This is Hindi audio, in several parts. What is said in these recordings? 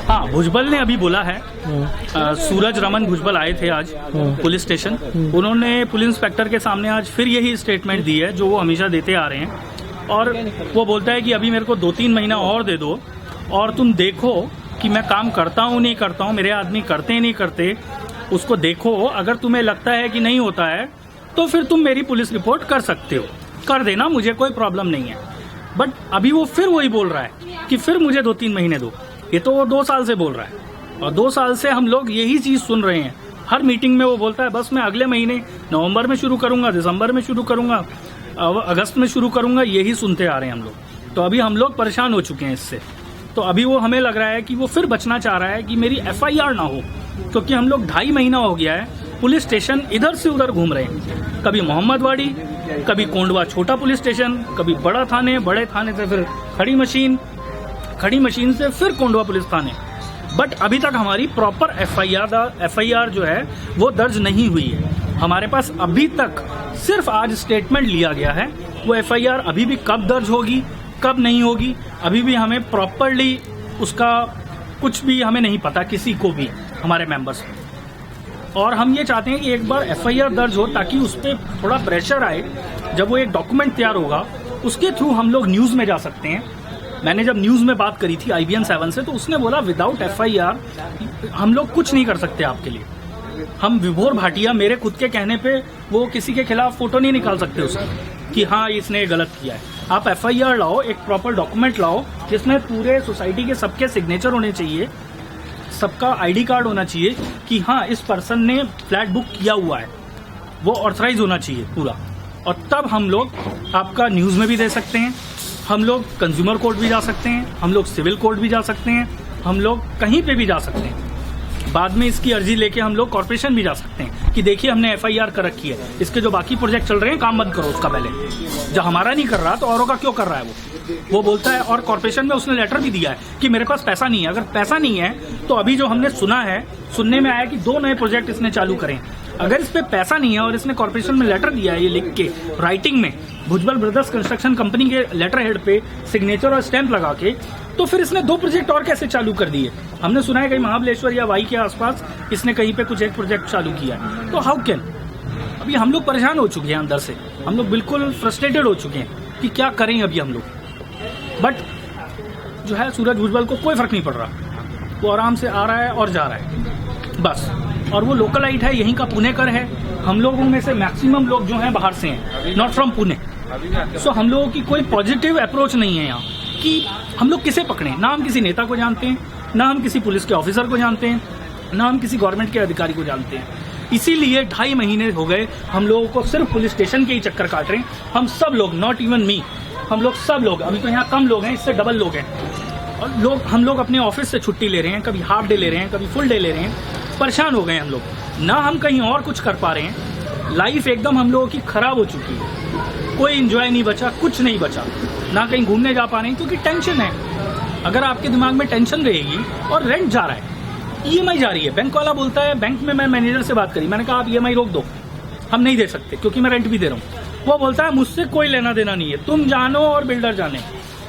हाँ, भुजबल ने अभी बोला है, सूरज रमन भुजबल आए थे आज पुलिस स्टेशन। उन्होंने पुलिस इंस्पेक्टर के सामने आज फिर यही स्टेटमेंट दी है जो वो हमेशा देते आ रहे हैं, और वो बोलता है कि अभी मेरे को 2-3 महीना और दे दो और तुम देखो कि मैं काम करता हूँ नहीं करता हूँ, मेरे आदमी करते नहीं करते, उसको देखो। अगर तुम्हें लगता है कि नहीं होता है तो फिर तुम मेरी पुलिस रिपोर्ट कर सकते हो, कर देना, मुझे कोई प्रॉब्लम नहीं है। बट अभी वो फिर वही बोल रहा है कि फिर मुझे 2-3 महीने दो। ये तो वो 2 साल से बोल रहा है और 2 साल से हम लोग यही चीज सुन रहे हैं। हर मीटिंग में वो बोलता है बस मैं अगले महीने नवंबर में शुरू करूंगा, दिसंबर में शुरू करूंगा, अगस्त में शुरू करूंगा, यही सुनते आ रहे हैं हम लोग। तो अभी हम लोग परेशान हो चुके हैं इससे। तो अभी वो हमें लग रहा है कि वो फिर बचना चाह रहा है कि मेरी FIR ना हो, क्योंकि हम लोग 2.5 महीना हो गया है पुलिस स्टेशन इधर से उधर घूम रहे हैं। कभी मोहम्मदवाड़ी, कभी कोंडवा छोटा पुलिस स्टेशन, कभी बड़ा थाने, बड़े थाने से फिर खड़ी मशीन से फिर कोंडवा पुलिस थाने। बट अभी तक हमारी प्रॉपर FIR जो है वो दर्ज नहीं हुई है। हमारे पास अभी तक सिर्फ आज स्टेटमेंट लिया गया है। वो FIR अभी भी कब दर्ज होगी कब नहीं होगी अभी भी हमें प्रॉपरली उसका कुछ भी हमें नहीं पता, किसी को भी, हमारे मेंबर्स। और हम ये चाहते हैं कि एक बार FIR दर्ज हो ताकि उस पर थोड़ा प्रेशर आए। जब वो एक डॉक्यूमेंट तैयार होगा उसके थ्रू हम लोग न्यूज़ में जा सकते हैं। मैंने जब न्यूज़ में बात करी थी IBN 7 से, तो उसने बोला विदाउट FIR हम लोग कुछ नहीं कर सकते आपके लिए। हम विभोर भाटिया मेरे खुद के कहने पे वो किसी के खिलाफ फोटो नहीं निकाल सकते उसकी कि हाँ इसने गलत किया है। आप FIR लाओ, एक प्रॉपर डॉक्यूमेंट लाओ जिसमें पूरे सोसाइटी के सबके सिग्नेचर होने चाहिए, सबका ID कार्ड होना चाहिए कि हाँ इस पर्सन ने फ्लैट बुक किया हुआ है, वो ऑथराइज होना चाहिए पूरा। और तब हम लोग आपका न्यूज़ में भी दे सकते हैं, हम लोग कंज्यूमर कोर्ट भी जा सकते हैं, हम लोग सिविल कोर्ट भी जा सकते हैं, हम लोग कहीं पे भी जा सकते हैं। बाद में इसकी अर्जी लेके हम लोग कॉर्पोरेशन भी जा सकते हैं कि देखिए हमने FIR कर रखी है, इसके जो बाकी प्रोजेक्ट चल रहे हैं काम बंद करो उसका पहले। जब हमारा नहीं कर रहा तो औरों का क्यों कर रहा है वो बोलता है। और कॉर्पोरेशन में उसने लेटर भी दिया है कि मेरे पास पैसा नहीं है। अगर पैसा नहीं है तो अभी जो हमने सुना है, सुनने में आया कि 2 नए प्रोजेक्ट इसने चालू करें। अगर इस पे पैसा नहीं है और इसने कॉर्पोरेशन में लेटर दिया है ये लिख के राइटिंग में, भुजबल ब्रदर्स कंस्ट्रक्शन कंपनी के लेटर हेड पे सिग्नेचर और स्टैंप लगा के, तो फिर इसने 2 प्रोजेक्ट और कैसे चालू कर दिए। हमने सुना है कहीं महाबलेश्वर या वाई के आसपास इसने कहीं पे कुछ एक प्रोजेक्ट चालू किया है। तो हाउ कैन, अभी हम लोग परेशान हो चुके हैं अंदर से, हम लोग बिल्कुल फ्रस्ट्रेटेड हो चुके हैं कि क्या करें अभी हम लोग। बट जो है सूरज भुजबल को कोई फर्क नहीं पड़ रहा, वो आराम से आ रहा है और जा रहा है बस। और वो लोकलाइट है, यहीं का पुणेकर है। हम लोगों में से मैक्सिमम लोग जो हैं बाहर से हैं, नॉट फ्रॉम पुणे। सो हम लोगों की कोई पॉजिटिव अप्रोच नहीं है यहाँ कि हम लोग किसे पकड़ें। ना हम किसी नेता को जानते हैं, ना हम किसी पुलिस के ऑफिसर को जानते हैं, ना हम किसी गवर्नमेंट के अधिकारी को जानते हैं। इसीलिए 2.5 महीने हो गए हम लोगों को सिर्फ पुलिस स्टेशन के ही चक्कर काट रहे हैं। हम सब लोग, नॉट इवन मी, हम लोग सब लोग, अभी तो यहाँ कम लोग हैं, इससे डबल लोग हैं। और हम लोग अपने ऑफिस से छुट्टी ले रहे हैं, कभी हाफ डे ले रहे हैं, कभी फुल डे ले रहे हैं। परेशान हो गए हम लोग, ना हम कहीं और कुछ कर पा रहे हैं। लाइफ एकदम हम लोगों की खराब हो चुकी है, कोई एंजॉय नहीं बचा, कुछ नहीं बचा, ना कहीं घूमने जा पा रहे हैं क्योंकि टेंशन है। अगर आपके दिमाग में टेंशन रहेगी और रेंट जा रहा है, EMI जा रही है, बैंक वाला बोलता है, बैंक में मैं मैनेजर से बात करी, मैंने कहा आप EMI रोक दो, हम नहीं दे सकते क्योंकि मैं रेंट भी दे रहा हूँ। वो बोलता है मुझसे कोई लेना देना नहीं है, तुम जानो और बिल्डर जाने,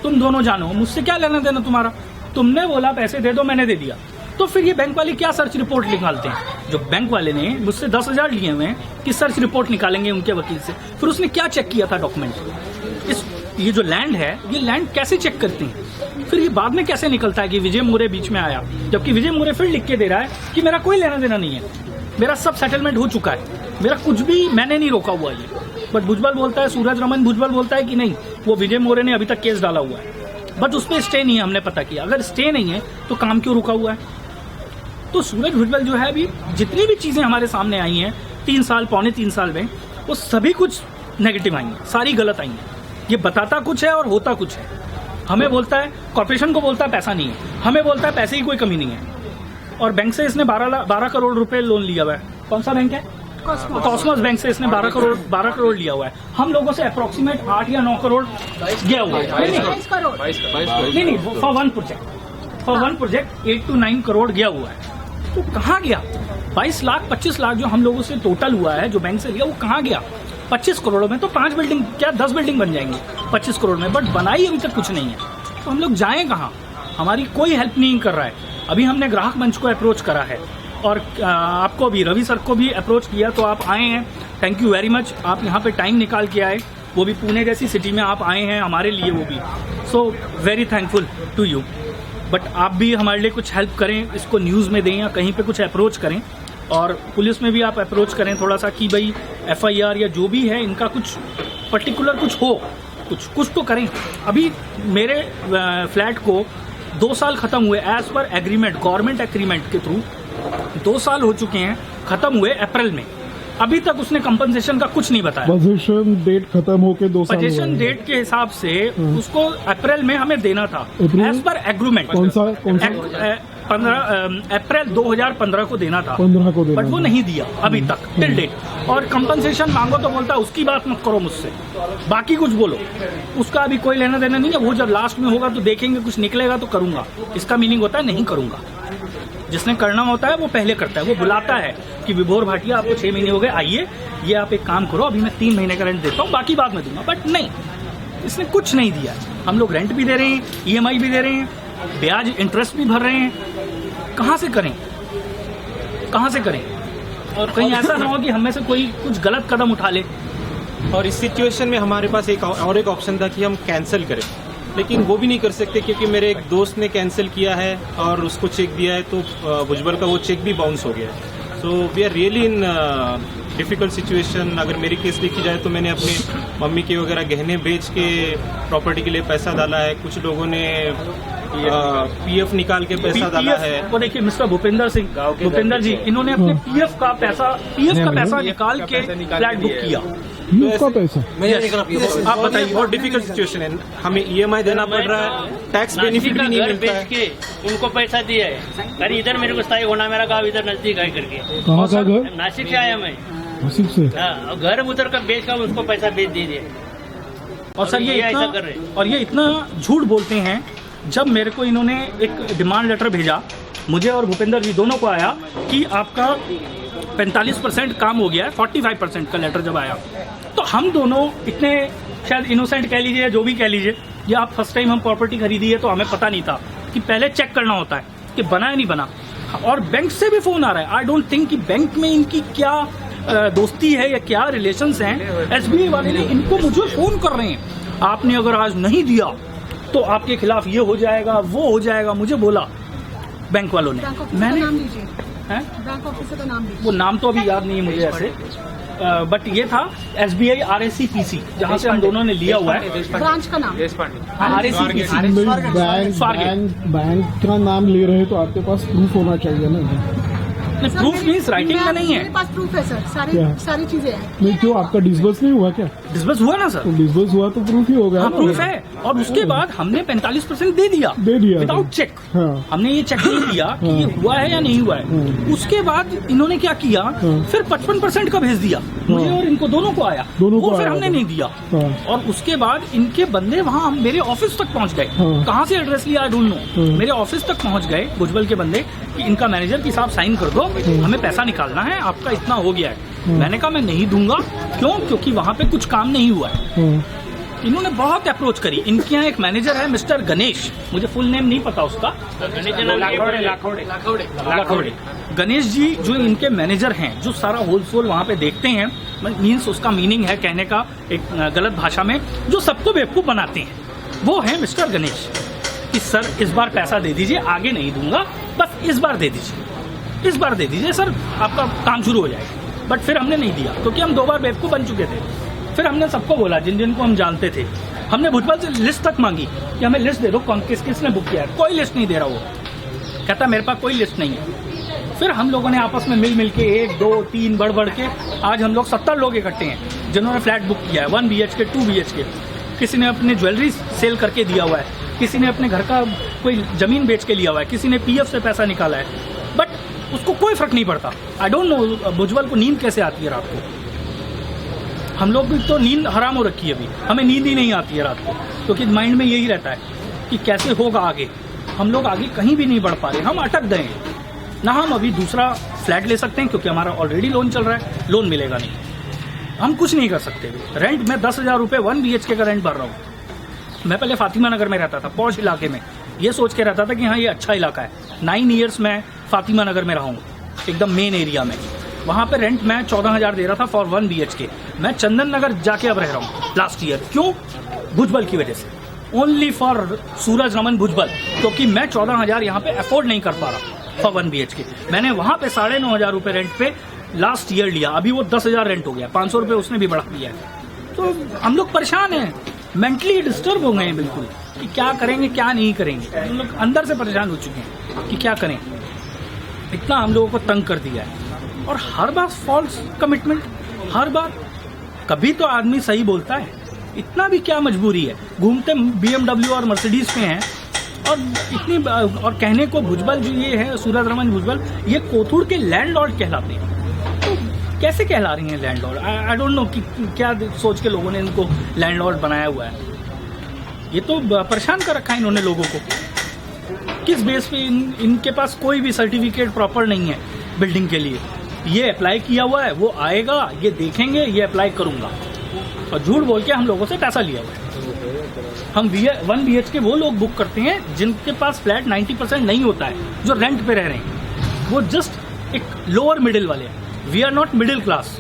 तुम दोनों जानो, मुझसे क्या लेना देना तुम्हारा, तुमने बोला पैसे दे दो, मैंने दे दिया। तो फिर ये बैंक वाले क्या सर्च रिपोर्ट निकालते हैं। जो बैंक वाले ने मुझसे 10,000 लिए हुए हैं कि सर्च रिपोर्ट निकालेंगे उनके वकील से, फिर उसने क्या चेक किया था डॉक्यूमेंट। ये जो लैंड है, ये लैंड कैसे चेक करते हैं, फिर ये बाद में कैसे निकलता है कि विजय मोरे बीच में आया, जबकि विजय मोरे फिर लिख के दे रहा है कि मेरा कोई लेना देना नहीं है, मेरा सब सेटलमेंट हो चुका है, मेरा कुछ भी मैंने नहीं रोका हुआ ये। बट भुजबल बोलता है, सूरज रमन भुजबल बोलता है कि नहीं, वो विजय मोरे ने अभी तक केस डाला हुआ है, बट उस पर स्टे नहीं है। हमने पता किया, अगर स्टे नहीं है तो काम क्यों रुका हुआ है। तो सूरज भुजबल जो है, अभी जितनी भी चीजें हमारे सामने आई हैं 3 साल, पौने 3 साल में, वो सभी कुछ नेगेटिव आई हैं, सारी गलत आई हैं। ये बताता कुछ है और होता कुछ है। हमें बोलता है, कॉर्पोरेशन को बोलता है पैसा नहीं है, हमें बोलता है पैसे की कोई कमी नहीं है। और बैंक से इसने 12 करोड़ रुपए लोन लिया हुआ है। कौन सा बैंक है? कॉस्मोस बैंक से इसने 12 करोड़ लिया हुआ है। हम लोगों से अप्रोक्सीमेट 8 या 9 करोड़ गया हुआ है। नहीं, for one project 8 to 9 crore गया हुआ है। तो कहाँ गया? 22 लाख 25 लाख जो हम लोगों से टोटल हुआ है, जो बैंक से लिया, वो कहाँ गया? 25 करोड़ में तो 5 बिल्डिंग, क्या 10 बिल्डिंग बन जाएंगी 25 करोड़ में, बट बनाई अभी तक कुछ नहीं है। तो हम लोग जाएं कहाँ? हमारी कोई हेल्प नहीं कर रहा है। अभी हमने ग्राहक मंच को अप्रोच करा है और आपको भी रवि सर को भी अप्रोच किया, तो आप आए हैं, थैंक यू वेरी मच। आप यहाँ पे टाइम निकाल के आए, वो भी पुणे जैसी सिटी में आप आए हैं हमारे लिए, वो भी so very thankful to you. But आप भी हमारे लिए कुछ हेल्प करें, इसको न्यूज़ में दें या कहीं पे कुछ अप्रोच करें, और पुलिस में भी आप अप्रोच करें थोड़ा सा कि भाई FIR या जो भी है इनका कुछ पर्टिकुलर कुछ हो, कुछ तो करें। अभी मेरे फ्लैट को 2 साल खत्म हुए as per agreement, government agreement के थ्रू 2 साल हो चुके हैं, खत्म हुए अप्रैल में, अभी तक उसने कंपनसेशन का कुछ नहीं बताया। पोजीशन डेट खत्म होके 2 साल पोजीशन डेट के हिसाब से उसको अप्रैल में हमें देना था एज पर एग्रीमेंट। कौन सा 15 अप्रैल 2015 को देना था, 15 को देना, बट वो नहीं दिया अभी तक टिल डेट। और कंपनसेशन मांगो तो बोलता है उसकी बात मत करो मुझसे, बाकी कुछ बोलो, उसका अभी कोई लेना देना नहीं है। वो जब लास्ट में होगा तो देखेंगे, कुछ निकलेगा तो करूंगा। इसका मीनिंग होता है नहीं करूंगा। जिसने करना होता है वो पहले करता है, वो बुलाता है कि विभोर भाटिया आपको 6 महीने हो गए, आइए ये आप एक काम करो, अभी मैं 3 महीने का रेंट देता हूँ, बाकी बाद में दूंगा। बट नहीं, इसने कुछ नहीं दिया। हम लोग रेंट भी दे रहे हैं, EMI भी दे रहे हैं, ब्याज इंटरेस्ट भी भर रहे हैं, कहाँ से करें, कहाँ से करें? और कहीं ऐसा ना हो कि हम में से कोई कुछ गलत कदम उठा ले। और इस सिचुएशन में हमारे पास एक ऑप्शन था कि हम कैंसिल करें, लेकिन वो भी नहीं कर सकते क्योंकि मेरे एक दोस्त ने कैंसिल किया है और उसको चेक दिया है, तो भुजबल का वो चेक भी बाउंस हो गया है। So we are really in difficult situation. अगर मेरी केस देखी जाए तो मैंने अपनी मम्मी के वगैरह गहने बेच के प्रॉपर्टी के लिए पैसा डाला है, कुछ लोगों ने PF निकाल के पैसा डाला है। वो देखिए मिस्टर भूपेंद्र जी, इन्होंने अपने PF का पैसा निकाल के फ्लैट बुक किया। उसका पैसा आप बताइए, बहुत डिफिकल्ट सिचुएशन है, हमें EMI देना पड़ रहा है, टैक्स बेनिफिट भी नहीं मिलता है। के उनको पैसा दिया है। अरे इधर मेरे को स्थायी होना, मेरा गाँव इधर नजदीक है करके। कहाँ का घर? नासिक से आया मैं। नासिक से? हाँ, घर उधर का बेच का उसको पैसा बेच दीजिए। और सर ये ऐसा कर रहे हैं। और ये इतना झूठ बोलते हैं। जब मेरे को इन्होंने एक डिमांड लेटर भेजा, मुझे और भूपेंद्र जी दोनों को आया कि आपका 45% काम हो गया है, 45% का लेटर जब आया, तो हम दोनों इतने शायद इनोसेंट कह लीजिए, जो भी कह लीजिए, या आप फर्स्ट टाइम हम प्रॉपर्टी खरीदी है तो हमें पता नहीं था कि पहले चेक करना होता है कि बना है नहीं बना। और बैंक से भी फोन आ रहा है। आई डोंट थिंक कि बैंक में इनकी क्या दोस्ती है या क्या रिलेशंस हैं। SBI वाले ने इनको मुझे फोन कर रहे हैं, आपने अगर आज नहीं दिया तो आपके खिलाफ ये हो जाएगा, वो हो जाएगा। मुझे बोला बैंक वालों ने, मैंने बैंक ऑफिसर का नाम वो नाम तो अभी याद नहीं है मुझे ऐसे, बट ये था SBI RACPC, जहाँ से हम दोनों ने लिया हुआ है। ब्रांच का नाम RACPC। बैंक का नाम ले रहे तो आपके पास प्रूफ होना चाहिए ना। प्रूफ मीन्स राइटिंग में नहीं है। मेरे पास प्रूफ है सर, सारी चीजें हैं। नहीं, क्यों आपका डिसबर्स नहीं हुआ क्या? डिसबर्स हुआ ना सर, तो डिसबर्स हुआ तो प्रूफ ही होगा। हाँ प्रूफ है। और उसके बाद हमने 45% दे दिया विदाउट चेक। हाँ। हमने ये चेक नहीं किया कि ये हुआ है या नहीं हुआ है। उसके बाद इन्होंने क्या किया, फिर 55% का भेज दिया मुझे और इनको दोनों को आया, वो फिर हमने नहीं दिया। और उसके बाद इनके बंदे वहाँ मेरे ऑफिस तक पहुँच गए। कहाँ से एड्रेस लिया आई डोंट नो, मेरे ऑफिस तक पहुँच गए भुजबल के बंदे कि इनका मैनेजर की साहब साइन कर दो, हमें पैसा निकालना है, आपका इतना हो गया है। मैंने कहा मैं नहीं दूंगा। क्यों? क्योंकि वहाँ पे कुछ काम नहीं हुआ है। इन्होंने बहुत अप्रोच करी। इनके यहाँ एक मैनेजर है मिस्टर गणेश, मुझे फुल नेम नहीं पता उसका, लाखोड़े। गणेश जी जो इनके मैनेजर हैं, जो सारा होलसेल वहाँ पे देखते हैं, मीन्स उसका मीनिंग है कहने का एक गलत भाषा में, जो सबको बेवकूफ़ बनाते हैं, वो है मिस्टर गणेश। कि सर इस बार पैसा दे दीजिए, आगे नहीं दूंगा, बस इस बार दे दीजिए, इस बार दे दीजिए सर, आपका काम शुरू हो जाएगा। बट फिर हमने नहीं दिया क्योंकि हम 2 बार बेवकूफ़ बन चुके थे। फिर हमने सबको बोला, जिन जिन को हम जानते थे, हमने भुजबल से लिस्ट तक मांगी कि हमें लिस्ट दे दो कौन किस किस ने बुक किया है। कोई लिस्ट नहीं दे रहा, वो कहता मेरे पास कोई लिस्ट नहीं है। फिर हम लोगों ने आपस में मिल के 1, 2, 3 बढ़ के आज हम लोग 70 लोग इकट्ठे हैं जिन्होंने फ्लैट बुक किया है, 1 BHK 2 BHK। किसी ने अपनी ज्वेलरी सेल करके दिया हुआ है, किसी ने अपने घर का कोई जमीन बेच के लिया हुआ है, किसी ने PF से पैसा निकाला है, बट उसको कोई फर्क नहीं पड़ता। आई डोंट नो भुजबल को नींद कैसे आती है रात को। हम लोग भी तो नींद हराम हो रखी है अभी, हमें नींद ही नहीं आती है रात को, क्योंकि माइंड में यही रहता है कि कैसे होगा आगे। हम लोग आगे कहीं भी नहीं बढ़ पा रहे, हम अटक गए हैं ना। हम अभी दूसरा फ्लैट ले सकते हैं क्योंकि हमारा ऑलरेडी लोन चल रहा है, लोन मिलेगा नहीं, हम कुछ नहीं कर सकते। रेंट में 10,000 रुपये 1 BHK का रेंट भर रहा हूँ। मैं पहले फातिमा नगर में रहता था, पौष इलाके में, ये सोच के रहता था कि हाँ ये अच्छा इलाका है। 9 ईयर्स मैं फातिमा नगर में रहा हूँ, एकदम मेन एरिया में। वहाँ पे रेंट मैं 14,000 दे रहा था फॉर 1 BHK। मैं चंदन नगर जाके अब रह रहा हूँ लास्ट ईयर। क्यों? भुजबल की वजह से, ओनली फॉर सूरज रमन भुजबल, क्योंकि मैं 14,000 यहाँ पे अफोर्ड नहीं कर पा रहा फॉर 1 BHK। मैंने वहाँ पे 9,500 रुपये रेंट पे लास्ट ईयर लिया, अभी वो 10,000 रेंट हो गया, 500 रुपये उसने भी बढ़ा दिया है। तो हम लोग परेशान हैं, मेंटली डिस्टर्ब हो गए हैं बिल्कुल, कि क्या करेंगे क्या नहीं करेंगे। हम लोग अंदर से परेशान हो चुके हैं कि क्या करें, इतना हम लोगों को तंग कर दिया है। और हर बार फॉल्स कमिटमेंट, हर बार। कभी तो आदमी सही बोलता है, इतना भी क्या मजबूरी है? घूमते BMW और मर्सिडीज पे हैं और इतनी, और कहने को भुजबल जो ये है सूरज रमन भुजबल, ये कोथुर के लैंडलॉर्ड कहलाते हैं। तो कैसे कहला रही हैं लैंडलॉर्ड? आई डोंट नो कि क्या सोच के लोगों ने इनको लैंडलॉर्ड बनाया हुआ है। ये तो परेशान कर रखा है इन्होंने लोगों को। किस बेस पे इनके पास कोई भी सर्टिफिकेट प्रॉपर नहीं है बिल्डिंग के लिए। ये अप्लाई किया हुआ है, वो आएगा, ये देखेंगे, ये अप्लाई करूंगा, और झूठ बोल के हम लोगों से पैसा लिया हुआ है। हम 1 BHK वो लोग बुक करते हैं जिनके पास फ्लैट 90% नहीं होता है, जो रेंट पे रह रहे हैं। वो जस्ट एक लोअर मिडिल वाले हैं। We are not middle class.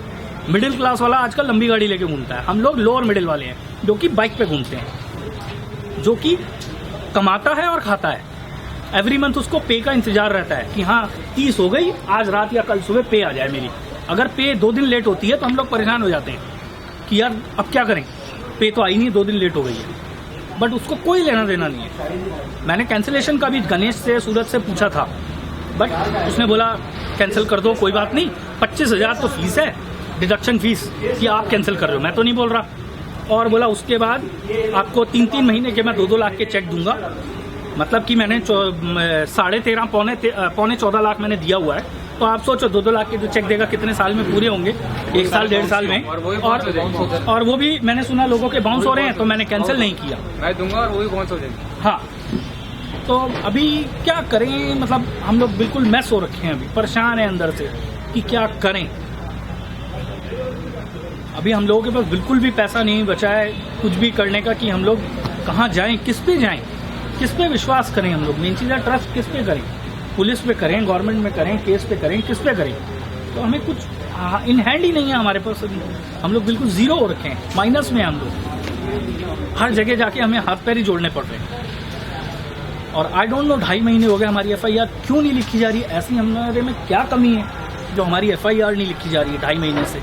Middle class वाला आजकल लंबी गाड़ी लेके घूमता है, हम लोग लोअर मिडिल वाले हैं जो कि बाइक पे घूमते हैं, जो कि कमाता है और खाता है। एवरी मंथ उसको पे का इंतजार रहता है कि हाँ 30 हो गई, आज रात या कल सुबह पे आ जाए मेरी। अगर पे 2 दिन लेट होती है तो हम लोग परेशान हो जाते हैं कि यार अब क्या करें, पे तो आई नहीं, 2 दिन लेट हो गई है। बट उसको कोई लेना देना नहीं है। मैंने कैंसिलेशन का भी गणेश से, सूरज से पूछा था, बट उसने बोला कैंसिल कर दो, कोई बात नहीं, 25,000 तो फीस है, डिडक्शन फीस, कि आप कैंसिल कर रहे हो, मैं तो नहीं बोल रहा। और बोला उसके बाद आपको 3-3 महीने के मैं 2-2 लाख के चेक दूंगा। मतलब कि मैंने 13.5 पौने 14 लाख मैंने दिया हुआ है। तो आप सोचो 2-2 लाख के जो चेक देगा कितने साल में पूरे होंगे? 1 साल 1.5 साल में। और वो भी मैंने सुना लोगों के बाउंस हो रहे हैं, तो मैंने कैंसिल नहीं किया। मैं दूंगा और वो भी बाउंस हो जाएंगे। हाँ, तो अभी क्या करें? मतलब हम लोग बिल्कुल मैस हो रखे हैं, अभी परेशान हैं अंदर से कि क्या करें। अभी हम लोगों के पास बिल्कुल भी पैसा नहीं बचा है कुछ भी करने का, कि हम लोग कहाँ जाएं, किस पे जाएं, किस पे विश्वास करें। हम लोग मेन चीज़ है ट्रस्ट किस पे करें, पुलिस पे करें, गवर्नमेंट में करें, केस पे करें, किस पे करें? तो हमें कुछ इन हैंड ही नहीं है हमारे पास। हम लोग बिल्कुल जीरो हो रखे हैं, माइनस में हम लोग। हर जगह जाके हमें हाथ पैर ही जोड़ने पड़ रहे हैं। और आई डोंट नो 2.5 महीने हो गए हमारी FIR क्यों नहीं लिखी जा रही है? ऐसी हमारे में क्या कमी है जो हमारी FIR नहीं लिखी जा रही है 2.5 महीने से?